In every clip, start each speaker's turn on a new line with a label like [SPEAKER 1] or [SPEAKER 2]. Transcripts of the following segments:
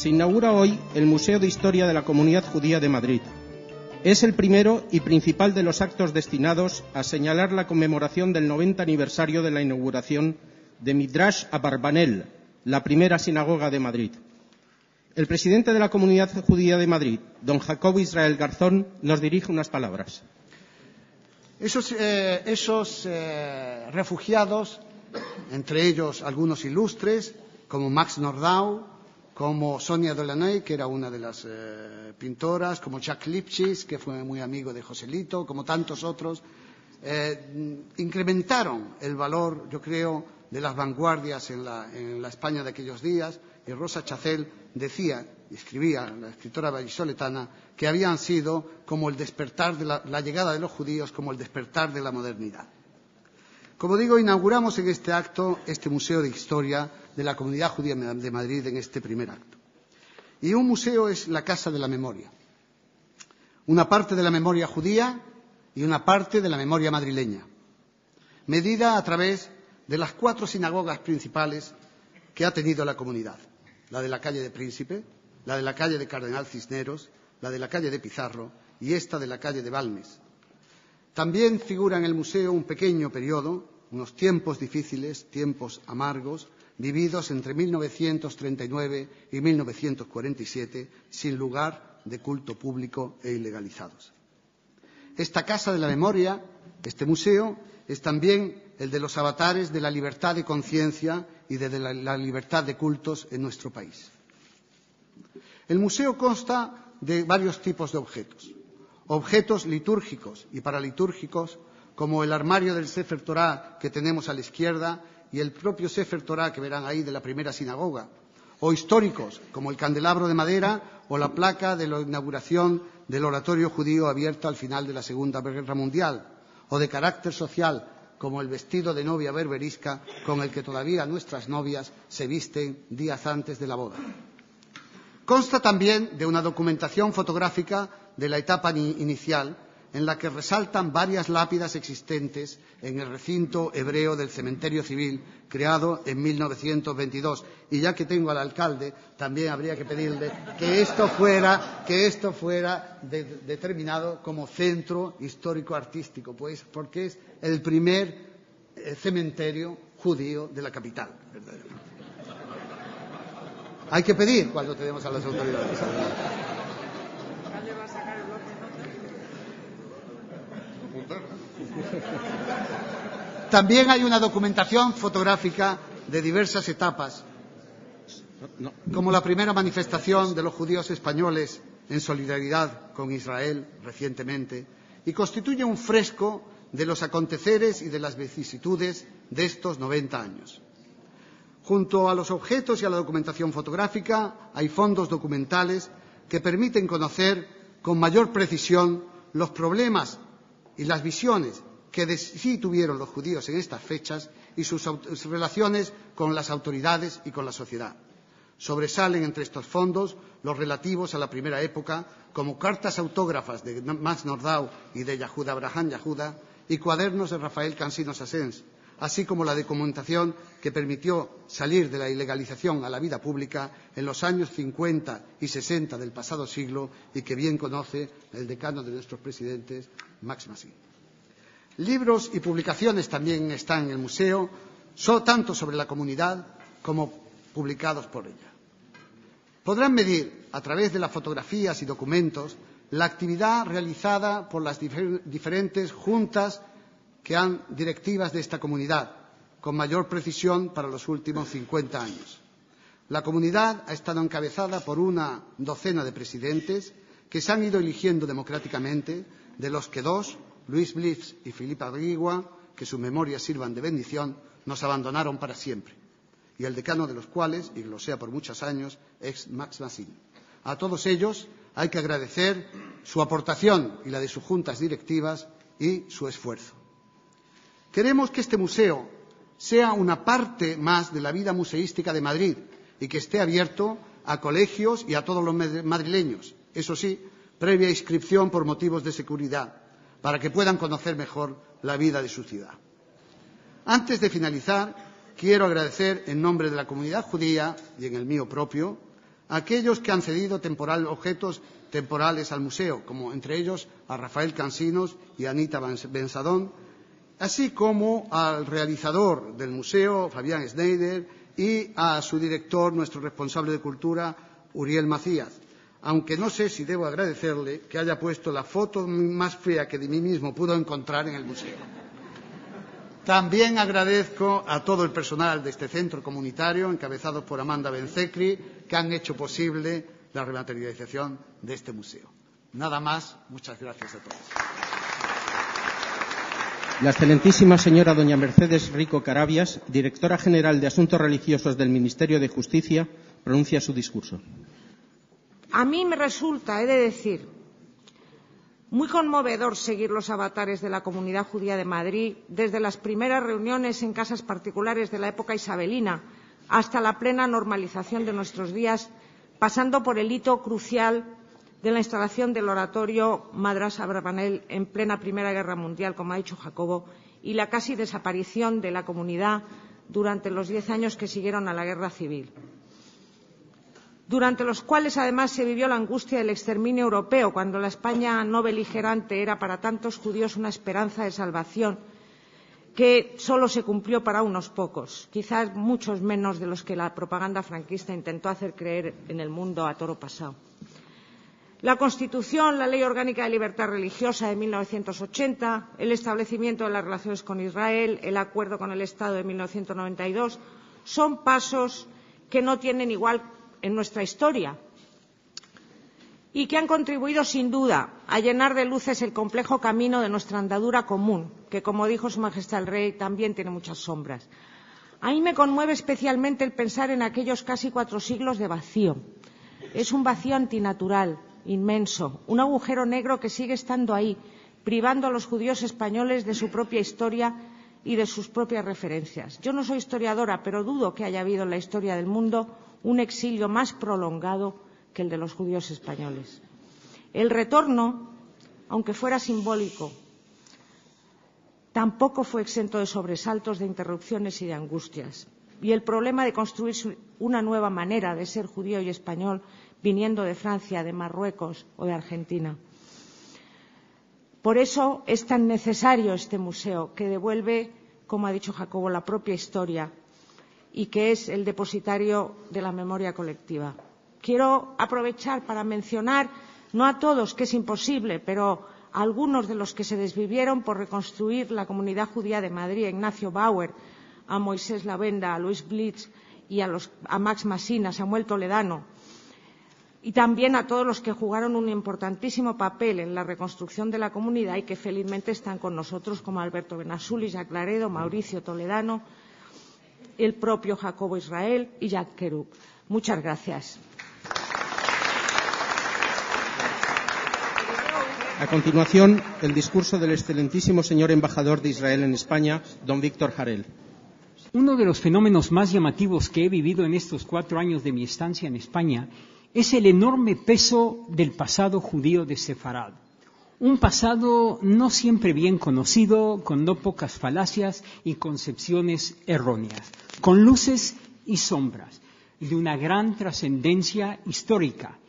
[SPEAKER 1] Se inaugura hoy el Museo de Historia de la Comunidad Judía de Madrid. Es el primero y principal de los actos destinados a señalar la conmemoración del 90 aniversario de la inauguración de Midrash Abarbanel, la primera sinagoga de Madrid. El presidente de la Comunidad Judía de Madrid, don Jacobo Israel Garzón, nos dirige unas palabras.
[SPEAKER 2] Esos refugiados, entre ellos algunos ilustres, como Max Nordau, como Sonia Delaunay, que era una de las pintoras, como Jacques Lipchitz, que fue muy amigo de Joselito, como tantos otros, incrementaron el valor, yo creo, de las vanguardias en la España de aquellos días. Y Rosa Chacel decía, y escribía, la escritora vallisoletana, que habían sido como el despertar de la llegada de los judíos, como el despertar de la modernidad. Como digo, inauguramos en este acto este Museo de Historia de la Comunidad Judía de Madrid en este primer acto. Y un museo es la Casa de la Memoria. Una parte de la memoria judía y una parte de la memoria madrileña, medida a través de las 4 sinagogas principales que ha tenido la comunidad. La de la calle de Príncipe, la de la calle de Cardenal Cisneros, la de la calle de Pizarro y esta de la calle de Balmes. También figura en el museo un pequeño periodo, unos tiempos difíciles, tiempos amargos, vividos entre 1939 y 1947, sin lugar de culto público e ilegalizados. Esta Casa de la Memoria, este museo, es también el de los avatares de la libertad de conciencia y de la libertad de cultos en nuestro país. El museo consta de varios tipos de objetos. Objetos litúrgicos y paralitúrgicos, como el armario del Sefer Torah que tenemos a la izquierda y el propio Sefer Torah que verán ahí de la primera sinagoga, o históricos, como el candelabro de madera o la placa de la inauguración del oratorio judío abierta al final de la Segunda Guerra Mundial, o de carácter social, como el vestido de novia berberisca con el que todavía nuestras novias se visten días antes de la boda. Consta también de una documentación fotográfica de la etapa inicial, en la que resaltan varias lápidas existentes en el recinto hebreo del cementerio civil, creado en 1922. Y ya que tengo al alcalde, también habría que pedirle que esto fuera determinado como centro histórico-artístico, pues, porque es el primer cementerio judío de la capital. Hay que pedir cuando tenemos a las autoridades. También hay una documentación fotográfica de diversas etapas, como la primera manifestación de los judíos españoles en solidaridad con Israel recientemente, y constituye un fresco de los aconteceres y de las vicisitudes de estos 90 años. Junto a los objetos y a la documentación fotográfica hay fondos documentales que permiten conocer con mayor precisión los problemas y las visiones que sí tuvieron los judíos en estas fechas y sus relaciones con las autoridades y con la sociedad. Sobresalen entre estos fondos los relativos a la primera época, como cartas autógrafas de Max Nordau y de Yahuda Abraham Yahuda y cuadernos de Rafael Cansinos Asens, así como la documentación que permitió salir de la ilegalización a la vida pública en los años 50 y 60 del pasado siglo y que bien conoce el decano de nuestros presidentes, Max Massin. Libros y publicaciones también están en el museo, tanto sobre la comunidad como publicados por ella. Podrán medir, a través de las fotografías y documentos, la actividad realizada por las diferentes juntas directivas de esta comunidad, con mayor precisión para los últimos 50 años. La comunidad ha estado encabezada por una docena de presidentes que se han ido eligiendo democráticamente, de los que 2, Luis Blix y Filipa Aguigua, que su memoria sirvan de bendición, nos abandonaron para siempre, y el decano de los cuales, y lo sea por muchos años, es Max Massin. A todos ellos hay que agradecer su aportación y la de sus juntas directivas y su esfuerzo. Queremos que este museo sea una parte más de la vida museística de Madrid y que esté abierto a colegios y a todos los madrileños, eso sí, previa inscripción por motivos de seguridad, para que puedan conocer mejor la vida de su ciudad. Antes de finalizar, quiero agradecer en nombre de la comunidad judía y en el mío propio aquellos que han cedido objetos temporales al museo, como entre ellos a Rafael Cansinos y Anita Bensadón, así como al realizador del museo, Fabián Schneider, y a su director, nuestro responsable de cultura, Uriel Macías, aunque no sé si debo agradecerle que haya puesto la foto más fea que de mí mismo pudo encontrar en el museo. También agradezco a todo el personal de este centro comunitario, encabezado por Amanda Bencecri, que han hecho posible la rematerialización de este museo. Nada más, muchas gracias a todos.
[SPEAKER 1] La excelentísima señora doña Mercedes Rico Carabias, directora general de Asuntos Religiosos del Ministerio de Justicia, pronuncia su discurso.
[SPEAKER 3] A mí me resulta, he de decir, muy conmovedor seguir los avatares de la Comunidad Judía de Madrid, desde las primeras reuniones en casas particulares de la época isabelina hasta la plena normalización de nuestros días, pasando por el hito crucial de la instalación del oratorio Madrasa Abravanel en plena Primera Guerra Mundial, como ha dicho Jacobo, y la casi desaparición de la comunidad durante los 10 años que siguieron a la Guerra Civil, durante los cuales además se vivió la angustia del exterminio europeo, cuando la España no beligerante era para tantos judíos una esperanza de salvación que solo se cumplió para unos pocos, quizás muchos menos de los que la propaganda franquista intentó hacer creer en el mundo a toro pasado. La Constitución, la Ley Orgánica de Libertad Religiosa de 1980, el establecimiento de las relaciones con Israel, el acuerdo con el Estado de 1992, son pasos que no tienen igual en nuestra historia y que han contribuido, sin duda, a llenar de luces el complejo camino de nuestra andadura común, que, como dijo Su Majestad el Rey, también tiene muchas sombras. A mí me conmueve especialmente el pensar en aquellos casi 4 siglos de vacío. Es un vacío antinatural, inmenso, un agujero negro que sigue estando ahí, privando a los judíos españoles de su propia historia y de sus propias referencias. Yo no soy historiadora, pero dudo que haya habido en la historia del mundo un exilio más prolongado que el de los judíos españoles. El retorno, aunque fuera simbólico, tampoco fue exento de sobresaltos, de interrupciones y de angustias. Y el problema de construir una nueva manera de ser judío y español viniendo de Francia, de Marruecos o de Argentina. Por eso es tan necesario este museo, que devuelve, como ha dicho Jacobo, la propia historia y que es el depositario de la memoria colectiva. Quiero aprovechar para mencionar, no a todos, que es imposible, pero a algunos de los que se desvivieron por reconstruir la Comunidad Judía de Madrid, a Ignacio Bauer, a Moisés Lavenda, a Luis Blitz y a Max Masina, a Samuel Toledano, y también a todos los que jugaron un importantísimo papel en la reconstrucción de la comunidad y que felizmente están con nosotros, como Alberto Benasuli, Jacques Laredo, Mauricio Toledano, el propio Jacobo Israel y Jacques Querub. Muchas gracias.
[SPEAKER 1] A continuación, el discurso del excelentísimo señor embajador de Israel en España, don Víctor Jarel.
[SPEAKER 4] Uno de los fenómenos más llamativos que he vivido en estos 4 años de mi estancia en España es el enorme peso del pasado judío de Sefarad. Un pasado no siempre bien conocido, con no pocas falacias y concepciones erróneas, con luces y sombras, de una gran trascendencia histórica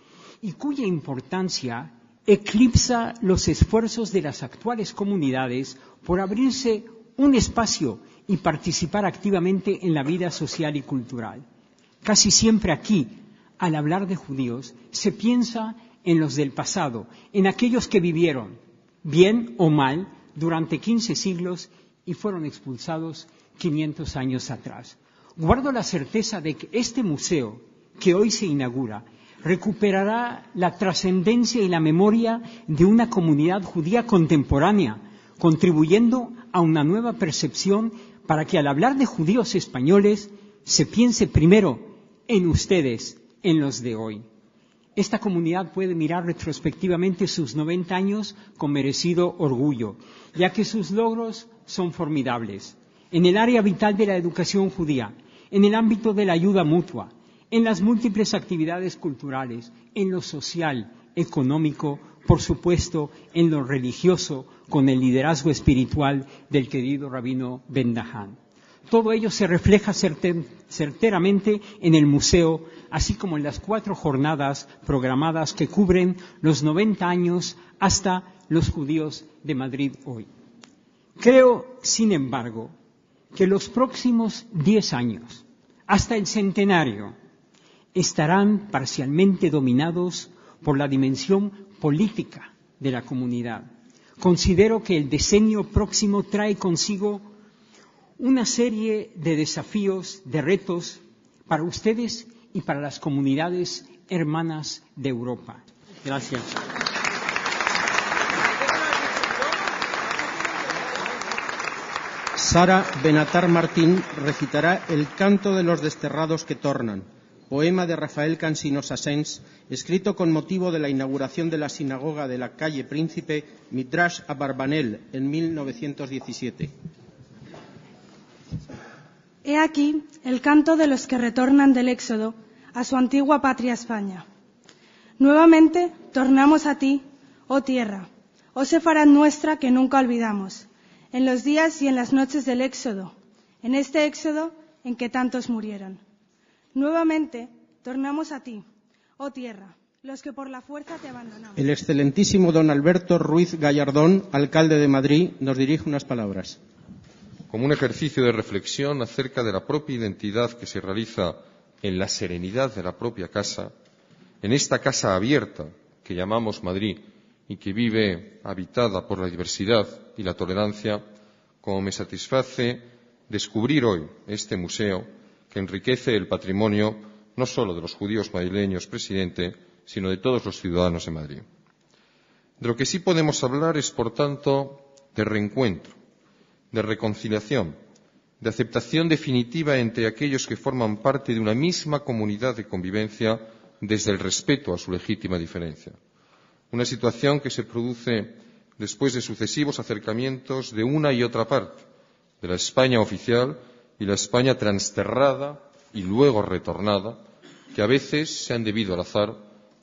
[SPEAKER 4] y cuya importancia eclipsa los esfuerzos de las actuales comunidades por abrirse un espacio y participar activamente en la vida social y cultural. Casi siempre aquí, al hablar de judíos, se piensa en los del pasado, en aquellos que vivieron, bien o mal, durante 15 siglos y fueron expulsados 500 años atrás. Guardo la certeza de que este museo, que hoy se inaugura, recuperará la trascendencia y la memoria de una comunidad judía contemporánea, contribuyendo a una nueva percepción para que al hablar de judíos españoles se piense primero en ustedes, en los de hoy. Esta comunidad puede mirar retrospectivamente sus 90 años con merecido orgullo, ya que sus logros son formidables. En el área vital de la educación judía, en el ámbito de la ayuda mutua, en las múltiples actividades culturales, en lo social, económico, por supuesto, en lo religioso, con el liderazgo espiritual del querido rabino Ben Dahan. Todo ello se refleja certeramente en el museo, así como en las 4 jornadas programadas que cubren los 90 años hasta los judíos de Madrid hoy. Creo, sin embargo, que los próximos 10 años, hasta el centenario, estarán parcialmente dominados por la dimensión política de la comunidad. Considero que el decenio próximo trae consigo una serie de desafíos, de retos para ustedes y para las comunidades hermanas de Europa. Gracias.
[SPEAKER 1] Sara Benatar Martín recitará El canto de los desterrados que tornan, poema de Rafael Cansino Sassens, escrito con motivo de la inauguración de la sinagoga de la calle Príncipe Midrash Abarbanel en 1917.
[SPEAKER 5] He aquí el canto de los que retornan del Éxodo a su antigua patria España. Nuevamente tornamos a ti, oh tierra, oh Sefarad nuestra que nunca olvidamos, en los días y en las noches del Éxodo, en este Éxodo en que tantos murieron. Nuevamente tornamos a ti, oh tierra, los que por la fuerza te abandonamos.
[SPEAKER 1] El excelentísimo don Alberto Ruiz Gallardón, alcalde de Madrid, nos dirige unas palabras.
[SPEAKER 6] Como un ejercicio de reflexión acerca de la propia identidad que se realiza en la serenidad de la propia casa, en esta casa abierta que llamamos Madrid y que vive habitada por la diversidad y la tolerancia, como me satisface descubrir hoy este museo que enriquece el patrimonio no solo de los judíos madrileños, presidente, sino de todos los ciudadanos de Madrid. De lo que sí podemos hablar es, por tanto, de reencuentro, de reconciliación, de aceptación definitiva entre aquellos que forman parte de una misma comunidad de convivencia desde el respeto a su legítima diferencia. Una situación que se produce después de sucesivos acercamientos de una y otra parte, de la España oficial y la España transterrada y luego retornada, que a veces se han debido al azar,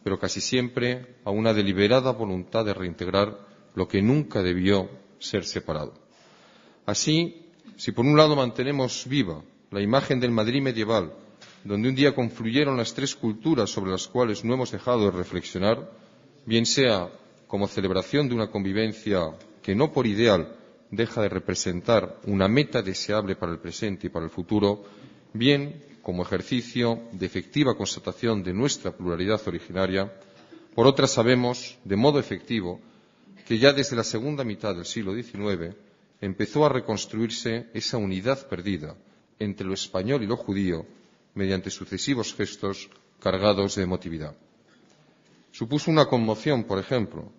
[SPEAKER 6] pero casi siempre a una deliberada voluntad de reintegrar lo que nunca debió ser separado. Así, si por un lado mantenemos viva la imagen del Madrid medieval, donde un día confluyeron las 3 culturas sobre las cuales no hemos dejado de reflexionar, bien sea como celebración de una convivencia que no por ideal deja de representar una meta deseable para el presente y para el futuro, bien como ejercicio de efectiva constatación de nuestra pluralidad originaria, por otra sabemos, de modo efectivo, que ya desde la segunda mitad del siglo XIX empezó a reconstruirse esa unidad perdida entre lo español y lo judío mediante sucesivos gestos cargados de emotividad. Supuso una conmoción, por ejemplo,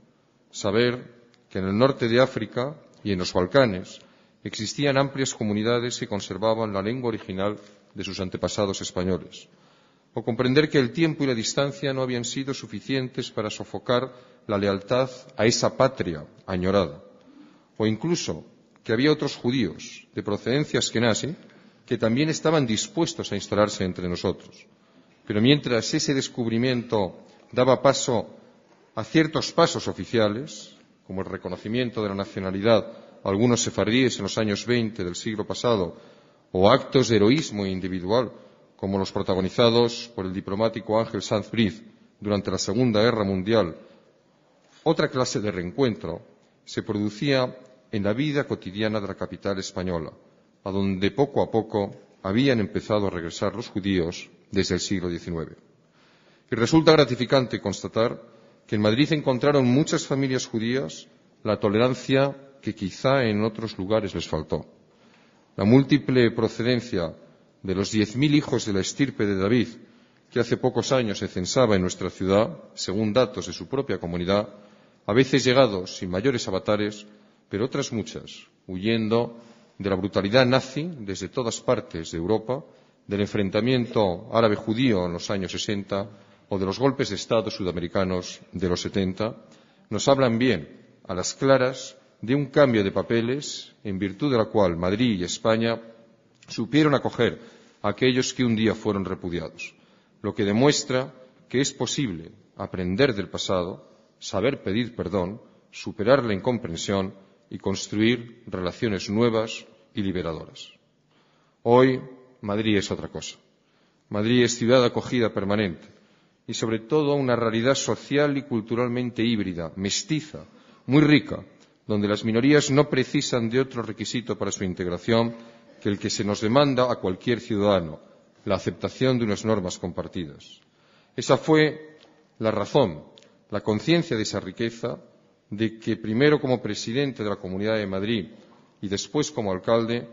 [SPEAKER 6] saber que en el norte de África y en los Balcanes existían amplias comunidades que conservaban la lengua original de sus antepasados españoles, o comprender que el tiempo y la distancia no habían sido suficientes para sofocar la lealtad a esa patria añorada, o incluso que había otros judíos de procedencia askenazí que también estaban dispuestos a instalarse entre nosotros. Pero mientras ese descubrimiento daba paso a ciertos pasos oficiales, como el reconocimiento de la nacionalidad a algunos sefardíes en los años 20 del siglo pasado, o actos de heroísmo individual, como los protagonizados por el diplomático Ángel Sanz Briz durante la Segunda Guerra Mundial, otra clase de reencuentro se producía en la vida cotidiana de la capital española, a donde poco a poco habían empezado a regresar los judíos desde el siglo XIX. Y resulta gratificante constatar que en Madrid encontraron muchas familias judías la tolerancia que quizá en otros lugares les faltó. La múltiple procedencia de los 10.000 hijos de la estirpe de David, que hace pocos años se censaba en nuestra ciudad, según datos de su propia comunidad, a veces llegados sin mayores avatares, pero otras muchas, huyendo de la brutalidad nazi desde todas partes de Europa, del enfrentamiento árabe-judío en los años 60 o de los golpes de Estado sudamericanos de los 70, nos hablan bien, a las claras, de un cambio de papeles en virtud de la cual Madrid y España supieron acoger a aquellos que un día fueron repudiados, lo que demuestra que es posible aprender del pasado, saber pedir perdón, superar la incomprensión y construir relaciones nuevas y liberadoras. Hoy Madrid es otra cosa. Madrid es ciudad de acogida permanente y, sobre todo, una realidad social y culturalmente híbrida, mestiza, muy rica, donde las minorías no precisan de otro requisito para su integración que el que se nos demanda a cualquier ciudadano, la aceptación de unas normas compartidas. Esa fue la razón, la conciencia de esa riqueza, de que primero como presidente de la Comunidad de Madrid y después como alcalde,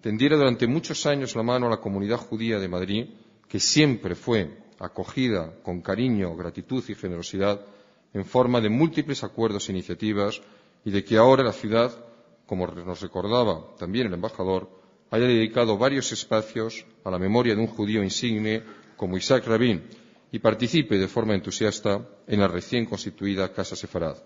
[SPEAKER 6] tendiera durante muchos años la mano a la comunidad judía de Madrid, que siempre fue acogida con cariño, gratitud y generosidad en forma de múltiples acuerdos e iniciativas, y de que ahora la ciudad, como nos recordaba también el embajador, haya dedicado varios espacios a la memoria de un judío insigne como Isaac Rabin y participe de forma entusiasta en la recién constituida Casa Sefarad.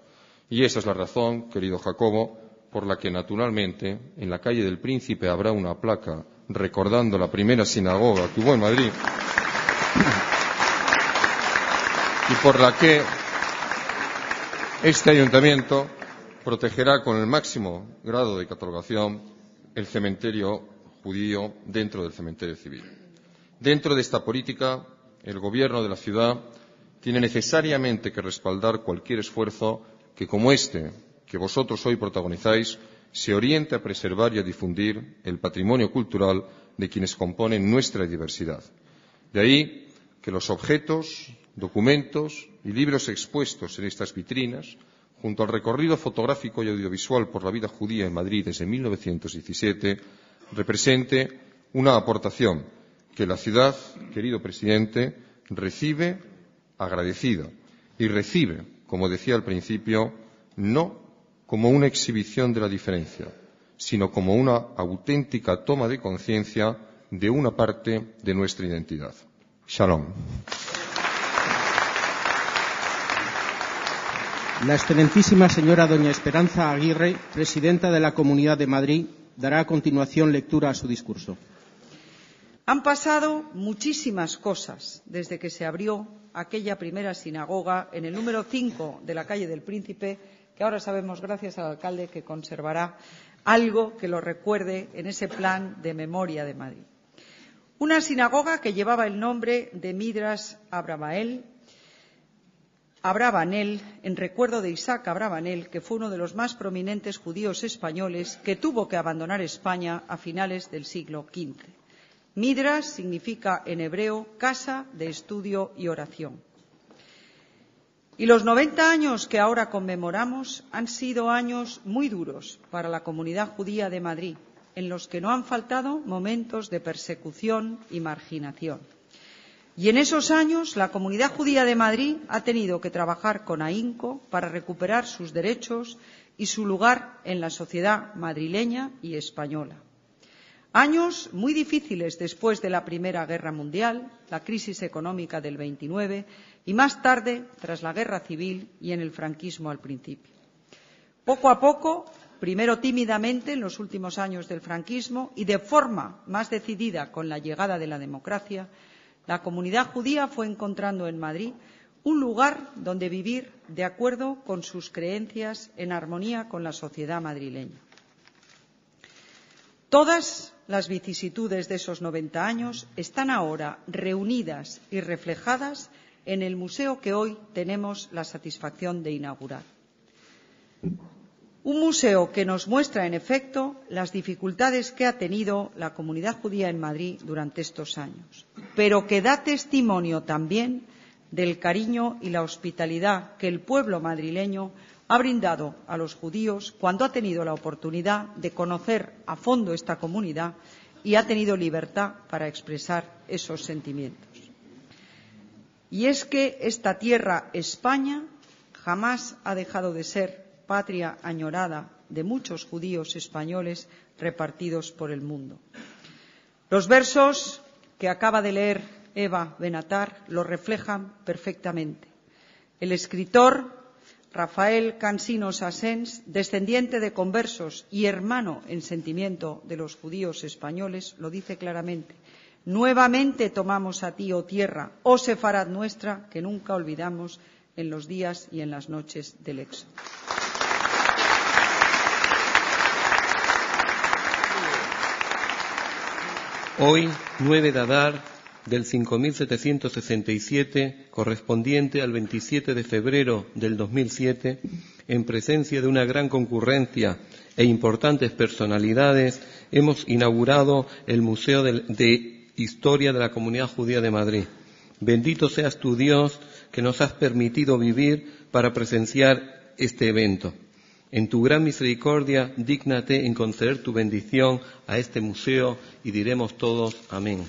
[SPEAKER 6] Y esa es la razón, querido Jacobo, por la que, naturalmente, en la calle del Príncipe habrá una placa recordando la primera sinagoga que hubo en Madrid y por la que este ayuntamiento protegerá con el máximo grado de catalogación el cementerio judío dentro del cementerio civil. Dentro de esta política, el Gobierno de la ciudad tiene necesariamente que respaldar cualquier esfuerzo que, como este, que vosotros hoy protagonizáis, se oriente a preservar y a difundir el patrimonio cultural de quienes componen nuestra diversidad. De ahí que los objetos, documentos y libros expuestos en estas vitrinas, junto al recorrido fotográfico y audiovisual por la vida judía en Madrid desde 1917, represente una aportación que la ciudad, querido presidente, recibe agradecida y recibe, como decía al principio, no como una exhibición de la diferencia, sino como una auténtica toma de conciencia de una parte de nuestra identidad. Shalom.
[SPEAKER 1] La excelentísima señora doña Esperanza Aguirre, presidenta de la Comunidad de Madrid, dará a continuación lectura a su discurso.
[SPEAKER 7] Han pasado muchísimas cosas desde que se abrió aquella primera sinagoga en el número 5 de la calle del Príncipe, que ahora sabemos, gracias al alcalde, que conservará algo que lo recuerde en ese plan de memoria de Madrid. Una sinagoga que llevaba el nombre de Midrash Abravanel, en recuerdo de Isaac Abravanel, que fue uno de los más prominentes judíos españoles que tuvo que abandonar España a finales del siglo XV. Midrash significa en hebreo casa de estudio y oración. Y los 90 años que ahora conmemoramos han sido años muy duros para la comunidad judía de Madrid, en los que no han faltado momentos de persecución y marginación. Y en esos años la comunidad judía de Madrid ha tenido que trabajar con ahínco para recuperar sus derechos y su lugar en la sociedad madrileña y española. Años muy difíciles después de la Primera Guerra Mundial, la crisis económica del 29 y más tarde tras la Guerra Civil y en el franquismo al principio. Poco a poco, primero tímidamente en los últimos años del franquismo y de forma más decidida con la llegada de la democracia, la comunidad judía fue encontrando en Madrid un lugar donde vivir de acuerdo con sus creencias en armonía con la sociedad madrileña. Todas las vicisitudes de esos 90 años están ahora reunidas y reflejadas en el museo que hoy tenemos la satisfacción de inaugurar. Un museo que nos muestra, en efecto, las dificultades que ha tenido la comunidad judía en Madrid durante estos años, pero que da testimonio también del cariño y la hospitalidad que el pueblo madrileño ha brindado a los judíos cuando ha tenido la oportunidad de conocer a fondo esta comunidad y ha tenido libertad para expresar esos sentimientos. Y es que esta tierra, España, jamás ha dejado de ser patria añorada de muchos judíos españoles repartidos por el mundo. Los versos que acaba de leer Eva Benatar lo reflejan perfectamente. El escritor Rafael Cansinos Asens, descendiente de conversos y hermano en sentimiento de los judíos españoles, lo dice claramente: nuevamente tomamos a ti, oh tierra, oh Sefarad nuestra, que nunca olvidamos en los días y en las noches del Éxodo.
[SPEAKER 8] Hoy, 9 de Adar del 5767, correspondiente al 27 de febrero del 2007, en presencia de una gran concurrencia e importantes personalidades, hemos inaugurado el Museo de Historia de la Comunidad Judía de Madrid. Bendito seas tu Dios, que nos has permitido vivir para presenciar este evento. En tu gran misericordia, dígnate en conceder tu bendición a este museo y diremos todos amén.